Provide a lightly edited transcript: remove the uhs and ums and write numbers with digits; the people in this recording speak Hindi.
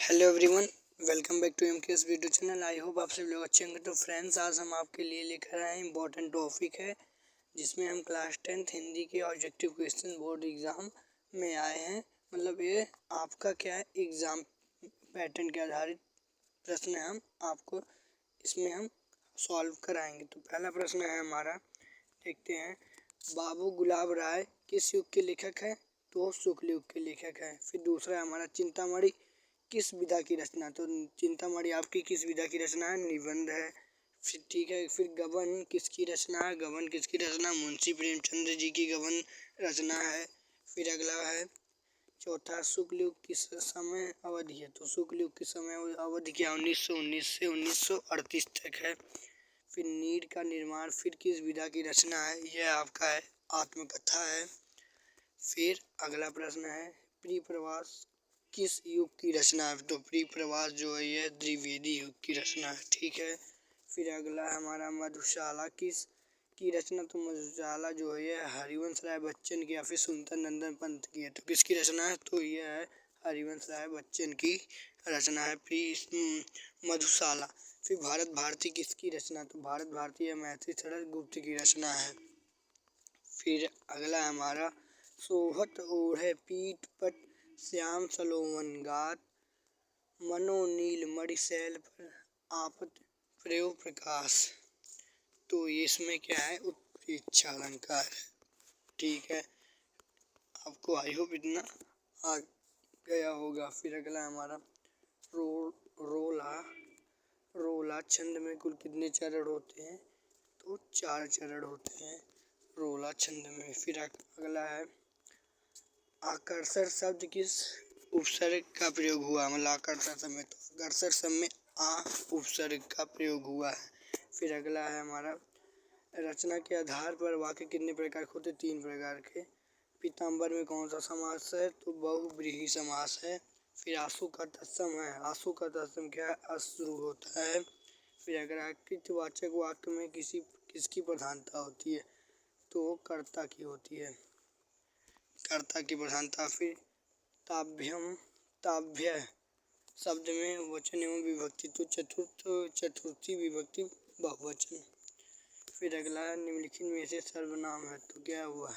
Hello everyone, welcome back to MKS video channel. I hope आप सभी लोग अच्छे होंगे। तो फ्रेंड्स, आज हम आपके लिए लेकर आए हैं इम्पोर्टेंट टॉपिक है जिसमें हम क्लास 10th हिंदी के ऑब्जेक्टिव क्वेश्चन बोर्ड एग्ज़ाम में आए हैं। मतलब ये आपका क्या है, एग्ज़ाम पैटर्न के आधारित प्रश्न हम आपको इसमें हम सॉल्व कराएंगे। तो पहला प्रश्न है हमारा, देखते हैं। बाबू गुलाब राय किस युग के लेखक है? तो शुक्ल युग के लेखक है। फिर दूसरा हमारा, चिंतामणि किस विधा की रचना? तो चिंतामणि आपकी किस विधा की रचना है? निबंध है। फिर ठीक है। फिर गबन किसकी रचना है? गबन किसकी रचना? मुंशी प्रेमचंद्र जी की गबन रचना है। फिर अगला है चौथा, शुक्ल युग किस समय अवधि है? तो शुक्ल युग की समय अवधि क्या? 1919 से 1938 तक है। फिर नीड़ का निर्माण फिर किस विधा की रचना है? यह आपका है आत्मकथा है। फिर अगला प्रश्न है, प्रिय प्रवास किस युग की रचना है? तो प्रिय प्रवास जो है यह द्विवेदी युग की रचना है। ठीक है। फिर अगला है हमारा, मधुशाला किस की रचना? तो मधुशाला जो है यह हरिवंश राय बच्चन की या फिर सुंदर नंदन पंत की है। तो किसकी रचना है? तो यह है हरिवंश राय बच्चन की रचना है प्रिय मधुशाला। फिर भारत भारती किसकी रचना? तो भारत भारती या मैथिली शरद गुप्त की रचना है। फिर अगला हमारा, सोहत ओढ़े पीठ पट श्याम सलोवन गात, मनो नील मणिशैल पर आपत प्रयोग प्रकाश। तो ये इसमें क्या है? उत्प्रेक्षा अलंकार है। ठीक है, आपको आई होप इतना आ गया होगा। फिर अगला हमारा, रोला रोला छंद में कुल कितने चरण होते हैं? तो 4 चरण होते हैं रोला छंद में। फिर अगला है, आकर्षण शब्द किस उपसर्ग का प्रयोग हुआ? मतलब आकर्षण शब्द में, तो आकर्षण शब्द में आ उपसर्ग का प्रयोग हुआ है। फिर अगला है हमारा, रचना के आधार पर वाक्य कितने प्रकार के होते? 3 प्रकार के। पीताम्बर में कौन सा समास है? तो बहुव्रीहि समास है। फिर आंसू का तत्सम है। आंसू का तत्सम क्या है? अश्रु होता है। फिर अगर कृतवाचक वाक्य में किसकी प्रधानता होती है? तो कर्ता की होती है, कर्ता की प्रधानता। फिर ताभ्य शब्द में वचन एवं विभक्ति, तो चतुर्थी विभक्ति बहुवचन। फिर अगला, निम्नलिखित में से सर्वनाम है? तो क्या हुआ?